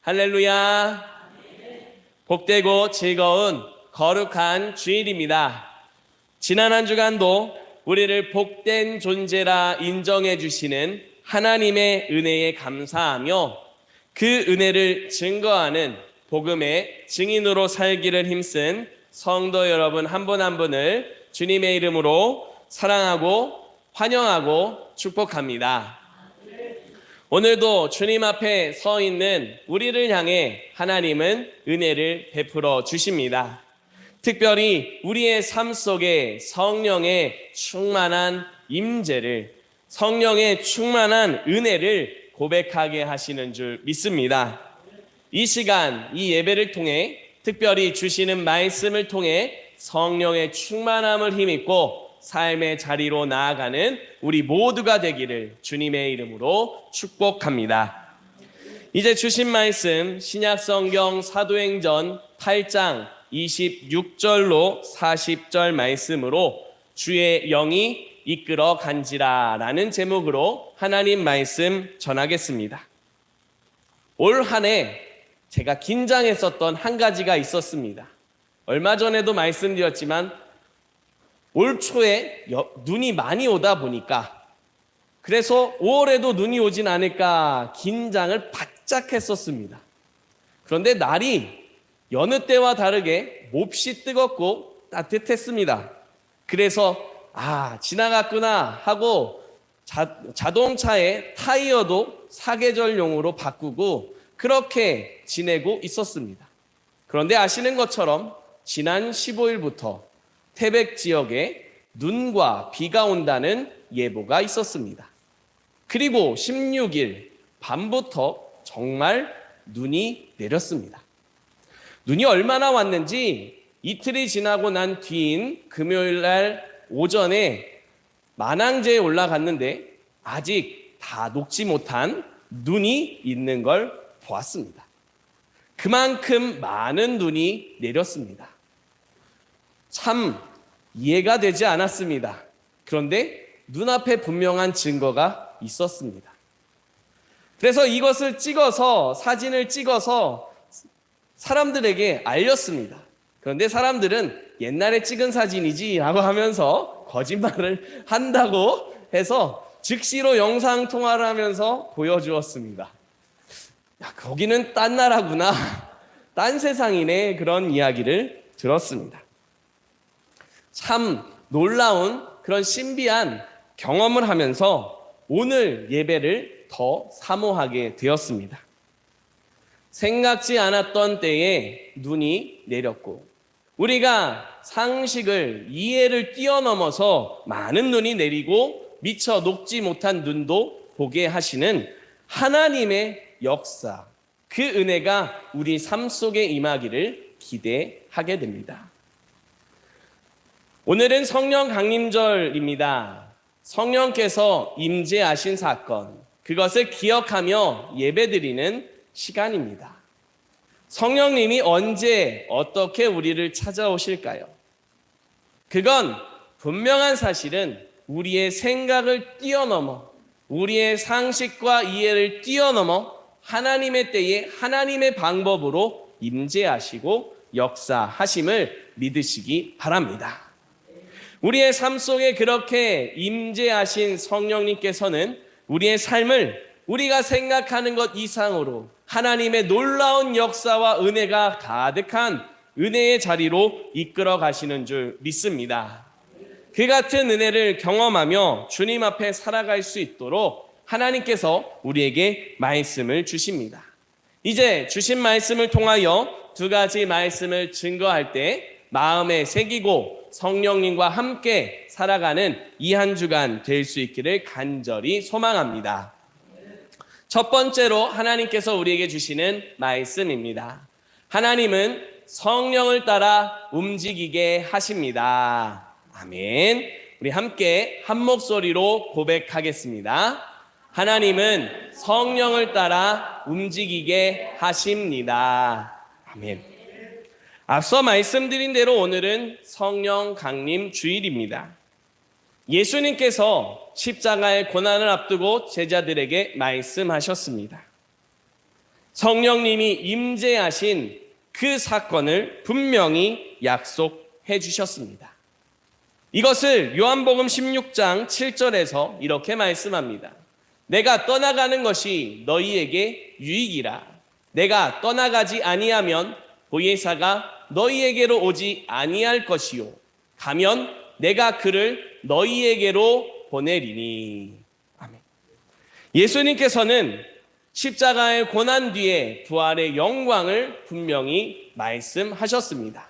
할렐루야. 복되고 즐거운 거룩한 주일입니다. 지난 한 주간도 우리를 복된 존재라 인정해 주시는 하나님의 은혜에 감사하며 그 은혜를 증거하는 복음의 증인으로 살기를 힘쓴 성도 여러분 한 분 한 분을 주님의 이름으로 사랑하고 환영하고 축복합니다. 오늘도 주님 앞에 서 있는 우리를 향해 하나님은 은혜를 베풀어 주십니다. 특별히 우리의 삶 속에 성령의 충만한 임재를, 성령의 충만한 은혜를 고백하게 하시는 줄 믿습니다. 이 시간, 이 예배를 통해 특별히 주시는 말씀을 통해 성령의 충만함을 힘입고 삶의 자리로 나아가는 우리 모두가 되기를 주님의 이름으로 축복합니다. 이제 주신 말씀 신약성경 사도행전 8장 26절로 40절 말씀으로 주의 영이 이끌어 간지라 라는 제목으로 하나님 말씀 전하겠습니다. 올 한 해 제가 긴장했었던 한 가지가 있었습니다. 얼마 전에도 말씀드렸지만 올 초에 눈이 많이 오다 보니까 그래서 5월에도 눈이 오진 않을까 긴장을 바짝 했었습니다. 그런데 날이 여느 때와 다르게 몹시 뜨겁고 따뜻했습니다. 그래서 지나갔구나 하고 자동차의 타이어도 사계절용으로 바꾸고 그렇게 지내고 있었습니다. 그런데 아시는 것처럼 지난 15일부터 태백 지역에 눈과 비가 온다는 예보가 있었습니다. 그리고 16일 밤부터 정말 눈이 내렸습니다. 눈이 얼마나 왔는지 이틀이 지나고 난 뒤인 금요일 날 오전에 만항제에 올라갔는데 아직 다 녹지 못한 눈이 있는 걸 보았습니다. 그만큼 많은 눈이 내렸습니다. 참 이해가 되지 않았습니다. 그런데 눈앞에 분명한 증거가 있었습니다. 그래서 이것을 사진을 찍어서 사람들에게 알렸습니다. 그런데 사람들은 옛날에 찍은 사진이지 라고 하면서 거짓말을 한다고 해서 즉시로 영상통화를 하면서 보여주었습니다. 거기는 딴 나라구나, 딴 세상이네, 그런 이야기를 들었습니다. 참 놀라운 그런 신비한 경험을 하면서 오늘 예배를 더 사모하게 되었습니다. 생각지 않았던 때에 눈이 내렸고 우리가 상식을, 이해를 뛰어넘어서 많은 눈이 내리고 미처 녹지 못한 눈도 보게 하시는 하나님의 역사, 그 은혜가 우리 삶 속에 임하기를 기대하게 됩니다. 오늘은 성령 강림절입니다. 성령께서 임재하신 사건, 그것을 기억하며 예배드리는 시간입니다. 성령님이 언제 어떻게 우리를 찾아오실까요? 그건 분명한 사실은 우리의 생각을 뛰어넘어, 우리의 상식과 이해를 뛰어넘어 하나님의 때에 하나님의 방법으로 임재하시고 역사하심을 믿으시기 바랍니다. 우리의 삶 속에 그렇게 임재하신 성령님께서는 우리의 삶을 우리가 생각하는 것 이상으로 하나님의 놀라운 역사와 은혜가 가득한 은혜의 자리로 이끌어 가시는 줄 믿습니다. 그 같은 은혜를 경험하며 주님 앞에 살아갈 수 있도록 하나님께서 우리에게 말씀을 주십니다. 이제 주신 말씀을 통하여 두 가지 말씀을 증거할 때 마음에 새기고 성령님과 함께 살아가는 이 한 주간 될 수 있기를 간절히 소망합니다. 첫 번째로 하나님께서 우리에게 주시는 말씀입니다. 하나님은 성령을 따라 움직이게 하십니다. 아멘. 우리 함께 한 목소리로 고백하겠습니다. 하나님은 성령을 따라 움직이게 하십니다. 아멘. 앞서 말씀드린 대로 오늘은 성령 강림 주일입니다. 예수님께서 십자가의 고난을 앞두고 제자들에게 말씀하셨습니다. 성령님이 임재하신 그 사건을 분명히 약속해 주셨습니다. 이것을 요한복음 16장 7절에서 이렇게 말씀합니다. 내가 떠나가는 것이 너희에게 유익이라. 내가 떠나가지 아니하면 보혜사가 너희에게로 오지 아니할 것이요. 가면 내가 그를 너희에게로 보내리니. 아멘. 예수님께서는 십자가의 고난 뒤에 부활의 영광을 분명히 말씀하셨습니다.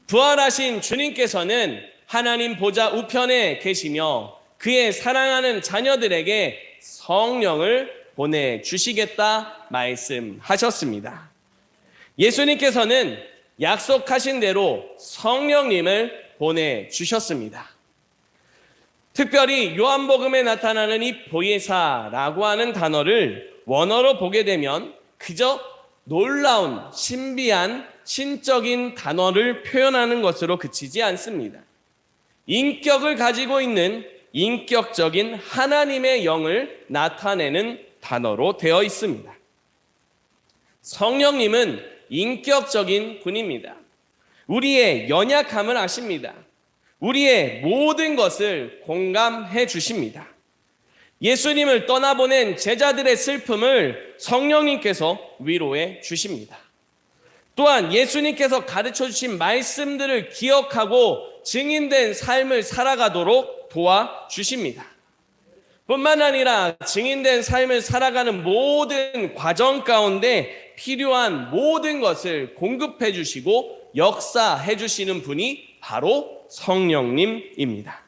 부활하신 주님께서는 하나님 보좌 우편에 계시며 그의 사랑하는 자녀들에게 성령을 보내주시겠다 말씀하셨습니다. 예수님께서는 약속하신 대로 성령님을 보내주셨습니다. 특별히 요한복음에 나타나는 이 보혜사라고 하는 단어를 원어로 보게 되면 그저 놀라운 신비한 신적인 단어를 표현하는 것으로 그치지 않습니다. 인격을 가지고 있는 인격적인 하나님의 영을 나타내는 단어로 되어 있습니다. 성령님은 인격적인 분입니다. 우리의 연약함을 아십니다. 우리의 모든 것을 공감해 주십니다. 예수님을 떠나보낸 제자들의 슬픔을 성령님께서 위로해 주십니다. 또한 예수님께서 가르쳐 주신 말씀들을 기억하고 증인된 삶을 살아가도록 도와주십니다. 뿐만 아니라 증인된 삶을 살아가는 모든 과정 가운데 필요한 모든 것을 공급해 주시고 역사해 주시는 분이 바로 성령님입니다.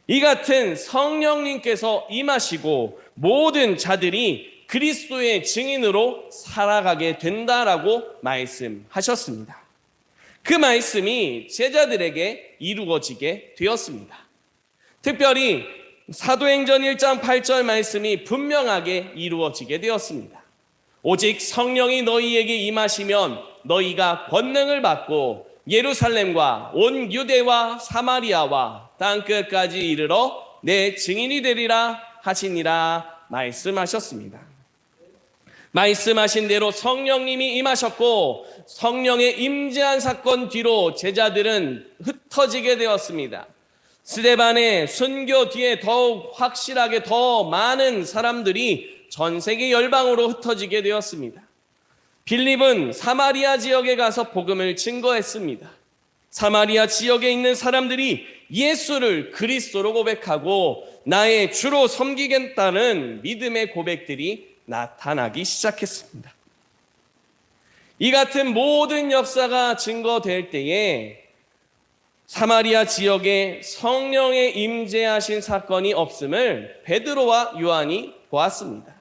이 같은 성령님께서 임하시고 모든 자들이 그리스도의 증인으로 살아가게 된다라고 말씀하셨습니다. 그 말씀이 제자들에게 이루어지게 되었습니다. 특별히 사도행전 1장 8절 말씀이 분명하게 이루어지게 되었습니다. 오직 성령이 너희에게 임하시면 너희가 권능을 받고 예루살렘과 온 유대와 사마리아와 땅끝까지 이르러 내 증인이 되리라 하시니라 말씀하셨습니다. 말씀하신 대로 성령님이 임하셨고 성령의 임재한 사건 뒤로 제자들은 흩어지게 되었습니다. 스데반의 순교 뒤에 더욱 확실하게 더 많은 사람들이 전 세계 열방으로 흩어지게 되었습니다. 빌립은 사마리아 지역에 가서 복음을 증거했습니다. 사마리아 지역에 있는 사람들이 예수를 그리스도로 고백하고 나의 주로 섬기겠다는 믿음의 고백들이 나타나기 시작했습니다. 이 같은 모든 역사가 증거될 때에 사마리아 지역에 성령의 임재하신 사건이 없음을 베드로와 요한이 보았습니다.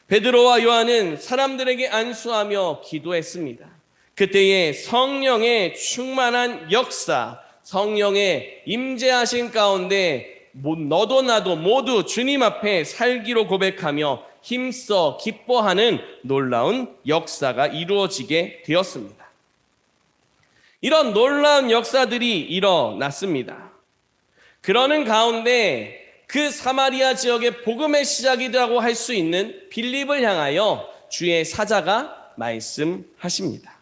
베드로와 요한은 사람들에게 안수하며 기도했습니다. 그때에 성령의 충만한 역사, 성령의 임재하신 가운데 너도 나도 모두 주님 앞에 살기로 고백하며 힘써 기뻐하는 놀라운 역사가 이루어지게 되었습니다. 이런 놀라운 역사들이 일어났습니다. 그러는 가운데 그 사마리아 지역의 복음의 시작이라고 할 수 있는 빌립을 향하여 주의 사자가 말씀하십니다.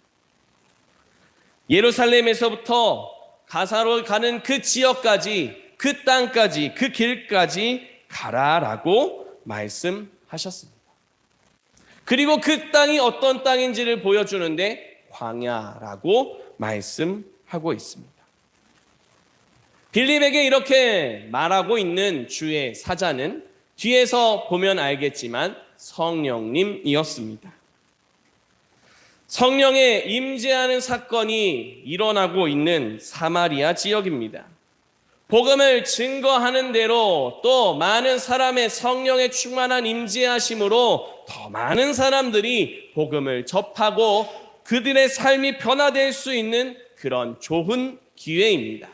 예루살렘에서부터 가사로 가는 그 지역까지, 그 땅까지, 그 길까지 가라라고 말씀하셨습니다. 그리고 그 땅이 어떤 땅인지를 보여주는데 광야라고 말씀하고 있습니다. 빌립에게 이렇게 말하고 있는 주의 사자는 뒤에서 보면 알겠지만 성령님이었습니다. 성령의 임재하는 사건이 일어나고 있는 사마리아 지역입니다. 복음을 증거하는 대로 또 많은 사람의 성령의 충만한 임재하심으로 더 많은 사람들이 복음을 접하고 그들의 삶이 변화될 수 있는 그런 좋은 기회입니다.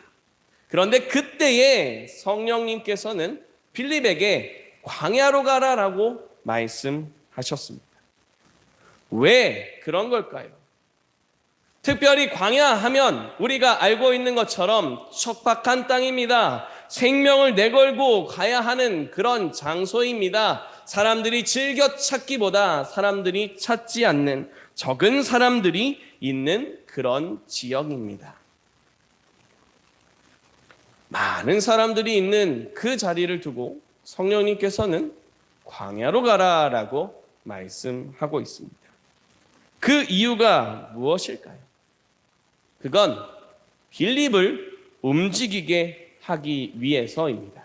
그런데 그때에 성령님께서는 빌립에게 광야로 가라라고 말씀하셨습니다. 왜 그런 걸까요? 특별히 광야하면 우리가 알고 있는 것처럼 척박한 땅입니다. 생명을 내걸고 가야 하는 그런 장소입니다. 사람들이 즐겨 찾기보다 사람들이 찾지 않는 적은 사람들이 있는 그런 지역입니다. 많은 사람들이 있는 그 자리를 두고 성령님께서는 광야로 가라라고 말씀하고 있습니다. 그 이유가 무엇일까요? 그건 빌립을 움직이게 하기 위해서입니다.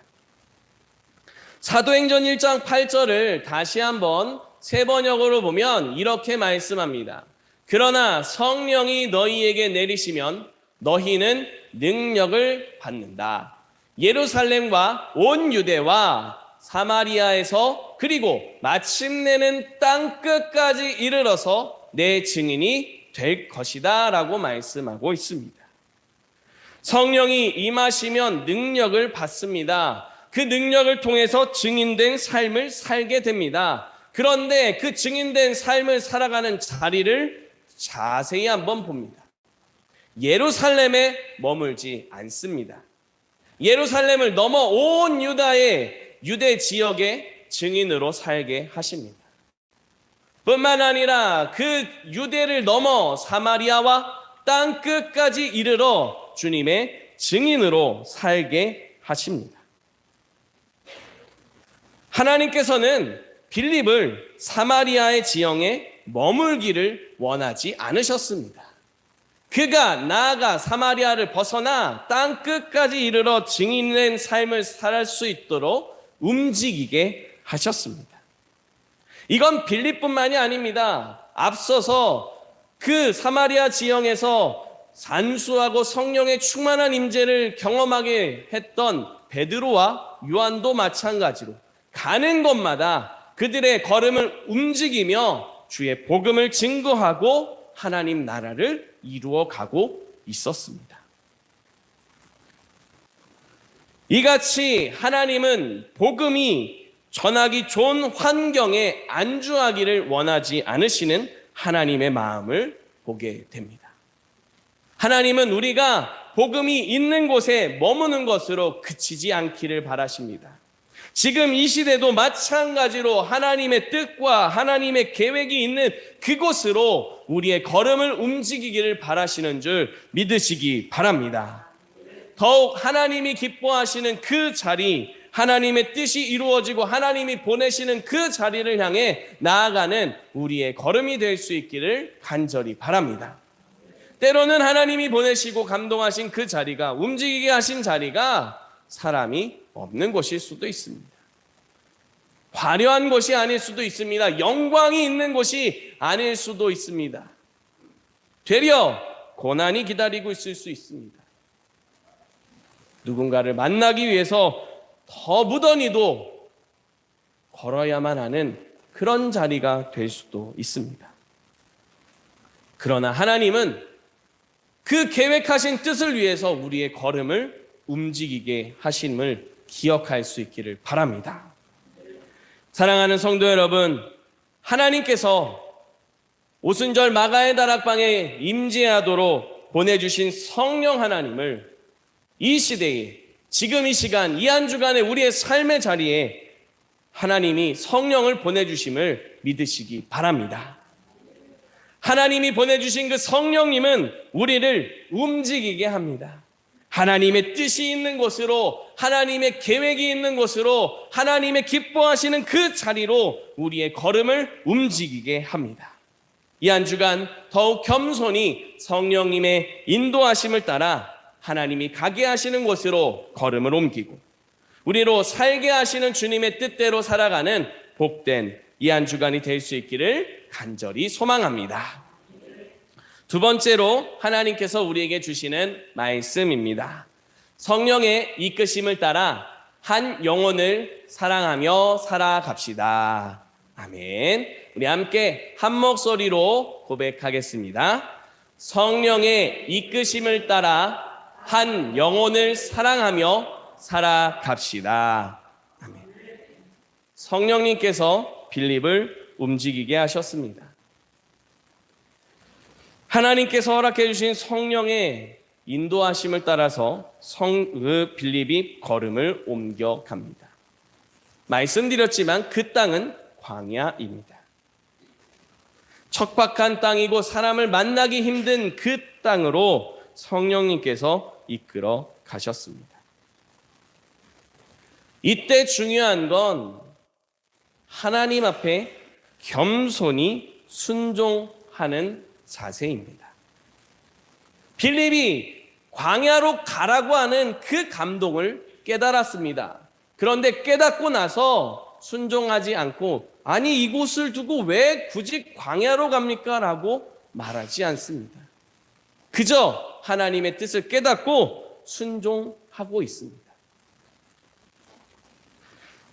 사도행전 1장 8절을 다시 한번 세 번역으로 보면 이렇게 말씀합니다. 그러나 성령이 너희에게 내리시면 너희는 능력을 받는다. 예루살렘과 온 유대와 사마리아에서 그리고 마침내는 땅 끝까지 이르러서 내 증인이 될 것이다 라고 말씀하고 있습니다. 성령이 임하시면 능력을 받습니다. 그 능력을 통해서 증인된 삶을 살게 됩니다. 그런데 그 증인된 삶을 살아가는 자리를 자세히 한번 봅니다. 예루살렘에 머물지 않습니다. 예루살렘을 넘어 온 유대 지역의 증인으로 살게 하십니다. 뿐만 아니라 그 유대를 넘어 사마리아와 땅 끝까지 이르러 주님의 증인으로 살게 하십니다. 하나님께서는 빌립을 사마리아의 지형에 머물기를 원하지 않으셨습니다. 그가 나아가 사마리아를 벗어나 땅 끝까지 이르러 증인된 삶을 살 수 있도록 움직이게 하셨습니다. 이건 빌립뿐만이 아닙니다. 앞서서 그 사마리아 지형에서 산수하고 성령의 충만한 임재를 경험하게 했던 베드로와 요한도 마찬가지로 가는 곳마다 그들의 걸음을 움직이며 주의 복음을 증거하고 하나님 나라를 이루어가고 있었습니다. 이같이 하나님은 복음이 전하기 좋은 환경에 안주하기를 원하지 않으시는 하나님의 마음을 보게 됩니다. 하나님은 우리가 복음이 있는 곳에 머무는 것으로 그치지 않기를 바라십니다. 지금 이 시대도 마찬가지로 하나님의 뜻과 하나님의 계획이 있는 그곳으로 우리의 걸음을 움직이기를 바라시는 줄 믿으시기 바랍니다. 더욱 하나님이 기뻐하시는 그 자리, 하나님의 뜻이 이루어지고 하나님이 보내시는 그 자리를 향해 나아가는 우리의 걸음이 될 수 있기를 간절히 바랍니다. 때로는 하나님이 보내시고 감동하신 그 자리가, 움직이게 하신 자리가 사람이 없는 곳일 수도 있습니다. 화려한 곳이 아닐 수도 있습니다. 영광이 있는 곳이 아닐 수도 있습니다. 되려 고난이 기다리고 있을 수 있습니다. 누군가를 만나기 위해서 더 무던히도 걸어야만 하는 그런 자리가 될 수도 있습니다. 그러나 하나님은 그 계획하신 뜻을 위해서 우리의 걸음을 움직이게 하심을 기억할 수 있기를 바랍니다. 사랑하는 성도 여러분, 하나님께서 오순절 마가의 다락방에 임재하도록 보내주신 성령 하나님을 이 시대에, 지금 이 시간, 이 한 주간의 우리의 삶의 자리에 하나님이 성령을 보내주심을 믿으시기 바랍니다. 하나님이 보내주신 그 성령님은 우리를 움직이게 합니다. 하나님의 뜻이 있는 곳으로, 하나님의 계획이 있는 곳으로, 하나님의 기뻐하시는 그 자리로 우리의 걸음을 움직이게 합니다. 이 한 주간 더욱 겸손히 성령님의 인도하심을 따라 하나님이 가게 하시는 곳으로 걸음을 옮기고 우리로 살게 하시는 주님의 뜻대로 살아가는 복된 이 한 주간이 될 수 있기를 간절히 소망합니다. 두 번째로 하나님께서 우리에게 주시는 말씀입니다. 성령의 이끄심을 따라 한 영혼을 사랑하며 살아갑시다. 아멘. 우리 함께 한 목소리로 고백하겠습니다. 성령의 이끄심을 따라 한 영혼을 사랑하며 살아갑시다. 아멘. 성령님께서 빌립을 움직이게 하셨습니다. 하나님께서 허락해 주신 성령의 인도하심을 따라서 빌립이 걸음을 옮겨갑니다. 말씀드렸지만 그 땅은 광야입니다. 척박한 땅이고 사람을 만나기 힘든 그 땅으로 성령님께서 이끌어 가셨습니다. 이때 중요한 건 하나님 앞에 겸손히 순종하는 자세입니다. 빌립이 광야로 가라고 하는 그 감동을 깨달았습니다. 그런데 깨닫고 나서 순종하지 않고 아니 이곳을 두고 왜 굳이 광야로 갑니까? 라고 말하지 않습니다. 그저 하나님의 뜻을 깨닫고 순종하고 있습니다.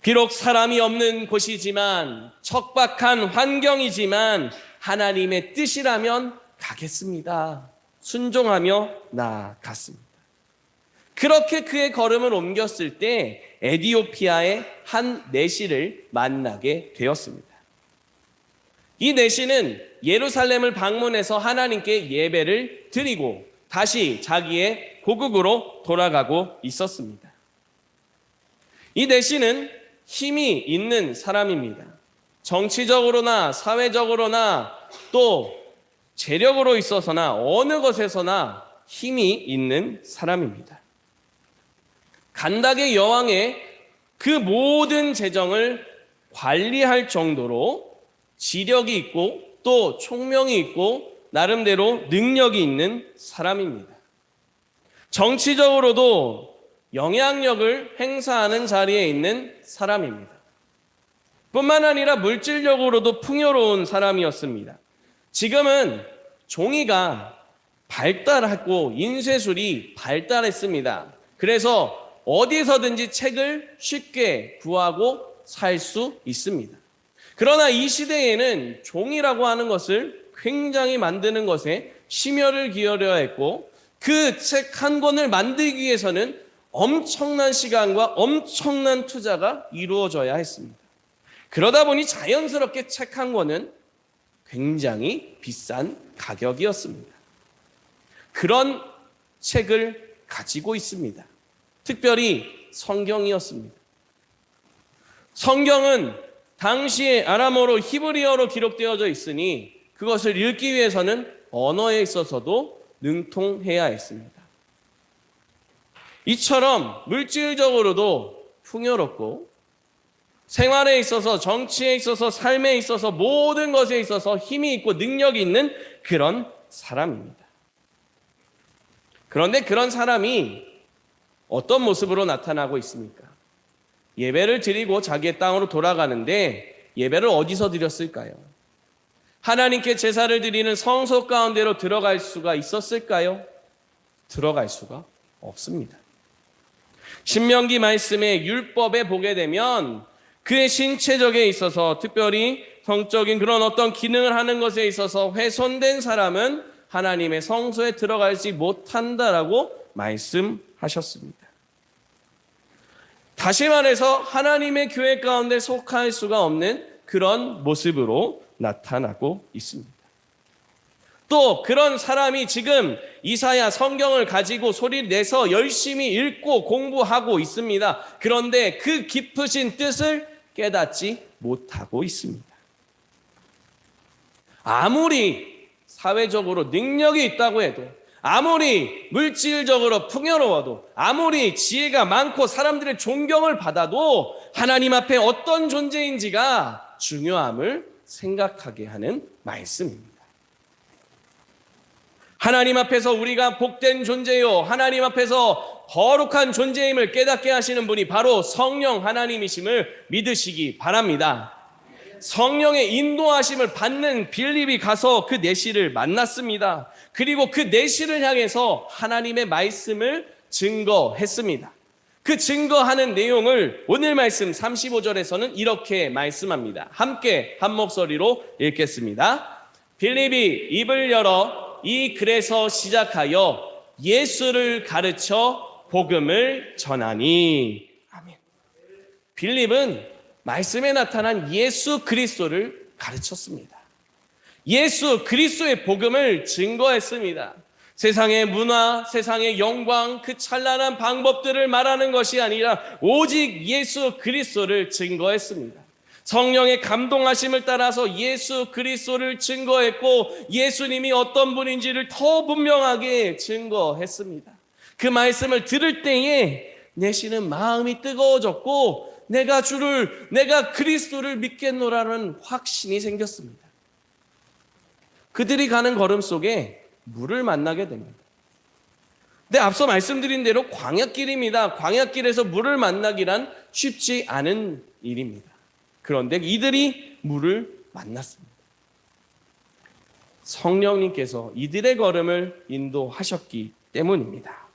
비록 사람이 없는 곳이지만 척박한 환경이지만 하나님의 뜻이라면 가겠습니다. 순종하며 나아갔습니다. 그렇게 그의 걸음을 옮겼을 때 에디오피아의 한 내시를 만나게 되었습니다. 이 내시는 예루살렘을 방문해서 하나님께 예배를 드리고 다시 자기의 고국으로 돌아가고 있었습니다. 이 내시는 힘이 있는 사람입니다. 정치적으로나 사회적으로나 또 재력으로 있어서나 어느 것에서나 힘이 있는 사람입니다. 간닥의 여왕의 그 모든 재정을 관리할 정도로 지력이 있고 또 총명이 있고 나름대로 능력이 있는 사람입니다. 정치적으로도 영향력을 행사하는 자리에 있는 사람입니다. 뿐만 아니라 물질적으로도 풍요로운 사람이었습니다. 지금은 종이가 발달하고 인쇄술이 발달했습니다. 그래서 어디서든지 책을 쉽게 구하고 살 수 있습니다. 그러나 이 시대에는 종이라고 하는 것을 굉장히 만드는 것에 심혈을 기울여야 했고 그 책 한 권을 만들기 위해서는 엄청난 시간과 엄청난 투자가 이루어져야 했습니다. 그러다 보니 자연스럽게 책 한 권은 굉장히 비싼 가격이었습니다. 그런 책을 가지고 있습니다. 특별히 성경이었습니다. 성경은 당시에 아람어로 히브리어로 기록되어져 있으니 그것을 읽기 위해서는 언어에 있어서도 능통해야 했습니다. 이처럼 물질적으로도 풍요롭고 생활에 있어서 정치에 있어서 삶에 있어서 모든 것에 있어서 힘이 있고 능력이 있는 그런 사람입니다. 그런데 그런 사람이 어떤 모습으로 나타나고 있습니까? 예배를 드리고 자기의 땅으로 돌아가는데 예배를 어디서 드렸을까요? 하나님께 제사를 드리는 성소 가운데로 들어갈 수가 있었을까요? 들어갈 수가 없습니다. 신명기 말씀의 율법에 보게 되면 그의 신체적에 있어서 특별히 성적인 그런 어떤 기능을 하는 것에 있어서 훼손된 사람은 하나님의 성소에 들어가지 못한다라고 말씀하셨습니다. 다시 말해서 하나님의 교회 가운데 속할 수가 없는 그런 모습으로 나타나고 있습니다. 또 그런 사람이 지금 이사야 성경을 가지고 소리를 내서 열심히 읽고 공부하고 있습니다. 그런데 그 깊으신 뜻을 깨닫지 못하고 있습니다. 아무리 사회적으로 능력이 있다고 해도 아무리 물질적으로 풍요로워도 아무리 지혜가 많고 사람들의 존경을 받아도 하나님 앞에 어떤 존재인지가 중요함을 생각하게 하는 말씀입니다. 하나님 앞에서 우리가 복된 존재요 하나님 앞에서 거룩한 존재임을 깨닫게 하시는 분이 바로 성령 하나님이심을 믿으시기 바랍니다. 성령의 인도하심을 받는 빌립이 가서 그 내시를 만났습니다. 그리고 그 내시를 향해서 하나님의 말씀을 증거했습니다. 그 증거하는 내용을 오늘 말씀 35절에서는 이렇게 말씀합니다. 함께 한 목소리로 읽겠습니다. 빌립이 입을 열어 이 글에서 시작하여 예수를 가르쳐 복음을 전하니. 아멘. 빌립은 말씀에 나타난 예수 그리스도를 가르쳤습니다. 예수 그리스도의 복음을 증거했습니다. 세상의 문화, 세상의 영광, 그 찬란한 방법들을 말하는 것이 아니라 오직 예수 그리스도를 증거했습니다. 성령의 감동하심을 따라서 예수 그리스도를 증거했고 예수님이 어떤 분인지를 더 분명하게 증거했습니다. 그 말씀을 들을 때에 내시는 마음이 뜨거워졌고 내가 그리스도를 믿겠노라는 확신이 생겼습니다. 그들이 가는 걸음 속에 물을 만나게 됩니다. 근데 앞서 말씀드린 대로 광야길입니다. 광야길에서 물을 만나기란 쉽지 않은 일입니다. 그런데 이들이 물을 만났습니다. 성령님께서 이들의 걸음을 인도하셨기 때문입니다.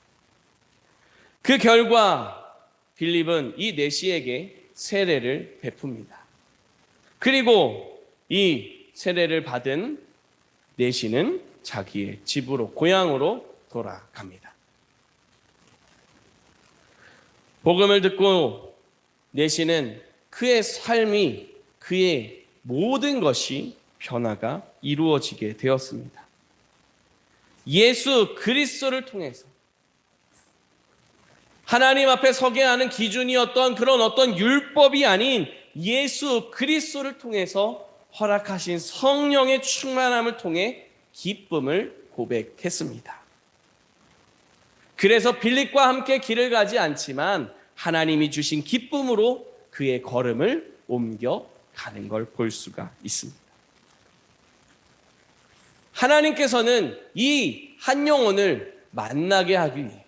그 결과 빌립은 이 내시에게 세례를 베풉니다. 그리고 이 세례를 받은 내시는 자기의 집으로, 고향으로 돌아갑니다. 복음을 듣고 내시는 그의 삶이, 그의 모든 것이 변화가 이루어지게 되었습니다. 예수 그리스도를 통해서 하나님 앞에 서게 하는 기준이었던 그런 어떤 율법이 아닌 예수 그리스도를 통해서 허락하신 성령의 충만함을 통해 기쁨을 고백했습니다. 그래서 빌립과 함께 길을 가지 않지만 하나님이 주신 기쁨으로 그의 걸음을 옮겨가는 걸 볼 수가 있습니다. 하나님께서는 이 한 영혼을 만나게 하기 위해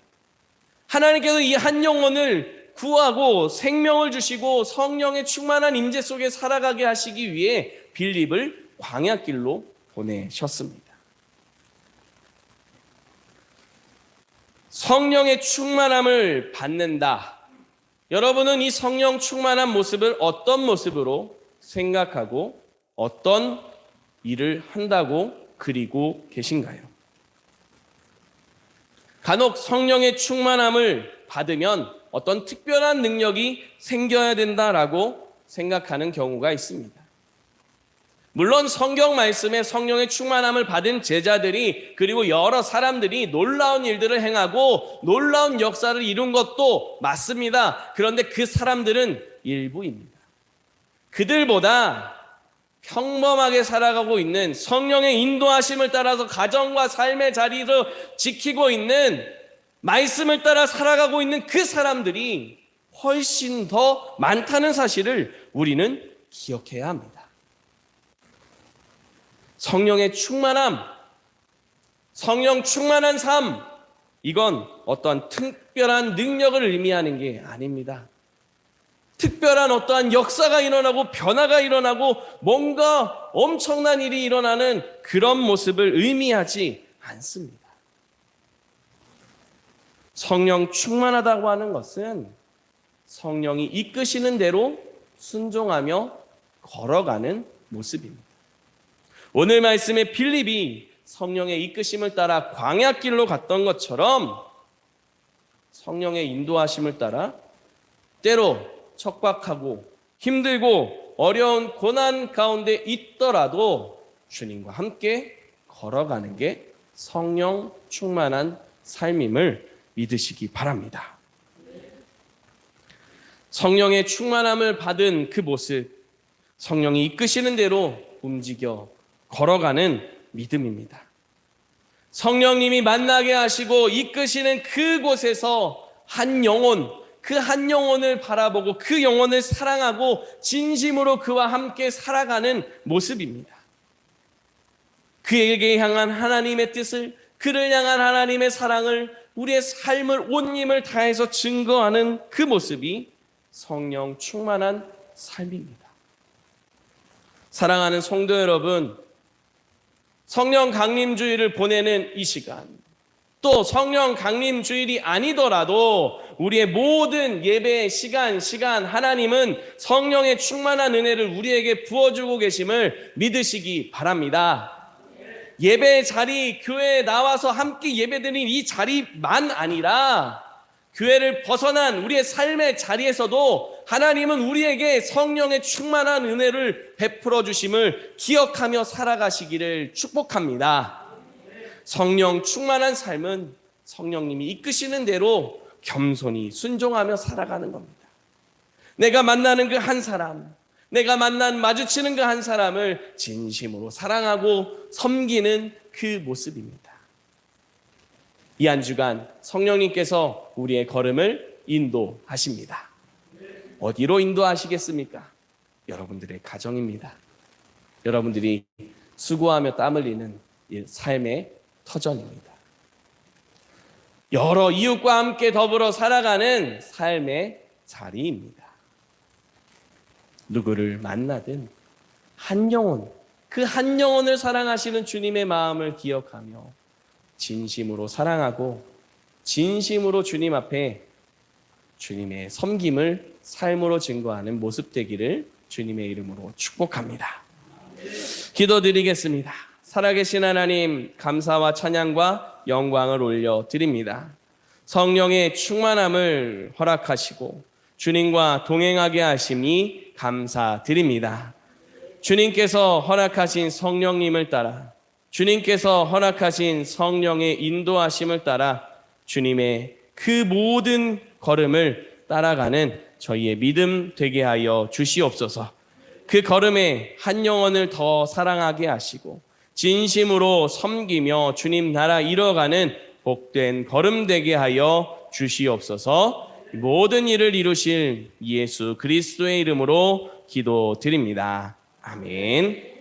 하나님께서 이 한 영혼을 구하고 생명을 주시고 성령의 충만한 임재 속에 살아가게 하시기 위해 빌립을 광야길로 보내셨습니다. 성령의 충만함을 받는다. 여러분은 이 성령 충만한 모습을 어떤 모습으로 생각하고 어떤 일을 한다고 그리고 계신가요? 간혹 성령의 충만함을 받으면 어떤 특별한 능력이 생겨야 된다라고 생각하는 경우가 있습니다. 물론 성경 말씀에 성령의 충만함을 받은 제자들이 그리고 여러 사람들이 놀라운 일들을 행하고 놀라운 역사를 이룬 것도 맞습니다. 그런데 그 사람들은 일부입니다. 그들보다 평범하게 살아가고 있는 성령의 인도하심을 따라서 가정과 삶의 자리를 지키고 있는 말씀을 따라 살아가고 있는 그 사람들이 훨씬 더 많다는 사실을 우리는 기억해야 합니다. 성령의 충만함, 성령 충만한 삶, 이건 어떠한 특별한 능력을 의미하는 게 아닙니다. 특별한 어떠한 역사가 일어나고 변화가 일어나고 뭔가 엄청난 일이 일어나는 그런 모습을 의미하지 않습니다. 성령 충만하다고 하는 것은 성령이 이끄시는 대로 순종하며 걸어가는 모습입니다. 오늘 말씀의 빌립이 성령의 이끄심을 따라 광야길로 갔던 것처럼 성령의 인도하심을 따라 때로 척박하고 힘들고 어려운 고난 가운데 있더라도 주님과 함께 걸어가는 게 성령 충만한 삶임을 믿으시기 바랍니다. 성령의 충만함을 받은 그 모습, 성령이 이끄시는 대로 움직여 걸어가는 믿음입니다. 성령님이 만나게 하시고 이끄시는 그곳에서 한 영혼, 그 한 영혼을 바라보고 그 영혼을 사랑하고 진심으로 그와 함께 살아가는 모습입니다. 그에게 향한 하나님의 뜻을, 그를 향한 하나님의 사랑을, 우리의 삶을 온 힘을 다해서 증거하는 그 모습이 성령 충만한 삶입니다. 사랑하는 성도 여러분, 성령 강림주일을 보내는 이 시간, 또 성령 강림주일이 아니더라도 우리의 모든 예배의 시간 하나님은 성령의 충만한 은혜를 우리에게 부어주고 계심을 믿으시기 바랍니다. 예배의 자리, 교회에 나와서 함께 예배드리는 이 자리만 아니라 교회를 벗어난 우리의 삶의 자리에서도 하나님은 우리에게 성령의 충만한 은혜를 베풀어 주심을 기억하며 살아가시기를 축복합니다. 성령 충만한 삶은 성령님이 이끄시는 대로 겸손히 순종하며 살아가는 겁니다. 내가 만나는 그 한 사람, 내가 마주치는 그 한 사람을 진심으로 사랑하고 섬기는 그 모습입니다. 이 한 주간 성령님께서 우리의 걸음을 인도하십니다. 어디로 인도하시겠습니까? 여러분들의 가정입니다. 여러분들이 수고하며 땀 흘리는 이 삶의 터전입니다. 여러 이웃과 함께 더불어 살아가는 삶의 자리입니다. 누구를 만나든 한 영혼, 그 한 영혼을 사랑하시는 주님의 마음을 기억하며 진심으로 사랑하고 진심으로 주님 앞에 주님의 섬김을 삶으로 증거하는 모습 되기를 주님의 이름으로 축복합니다. 기도드리겠습니다. 살아계신 하나님, 감사와 찬양과 영광을 올려드립니다. 성령의 충만함을 허락하시고 주님과 동행하게 하심이 감사드립니다. 주님께서 허락하신 성령님을 따라, 주님께서 허락하신 성령의 인도하심을 따라 주님의 그 모든 걸음을 따라가는 저희의 믿음 되게 하여 주시옵소서. 그 걸음에 한 영혼을 더 사랑하게 하시고 진심으로 섬기며 주님 나라 이뤄가는 복된 걸음 되게 하여 주시옵소서. 모든 일을 이루실 예수 그리스도의 이름으로 기도드립니다. 아멘.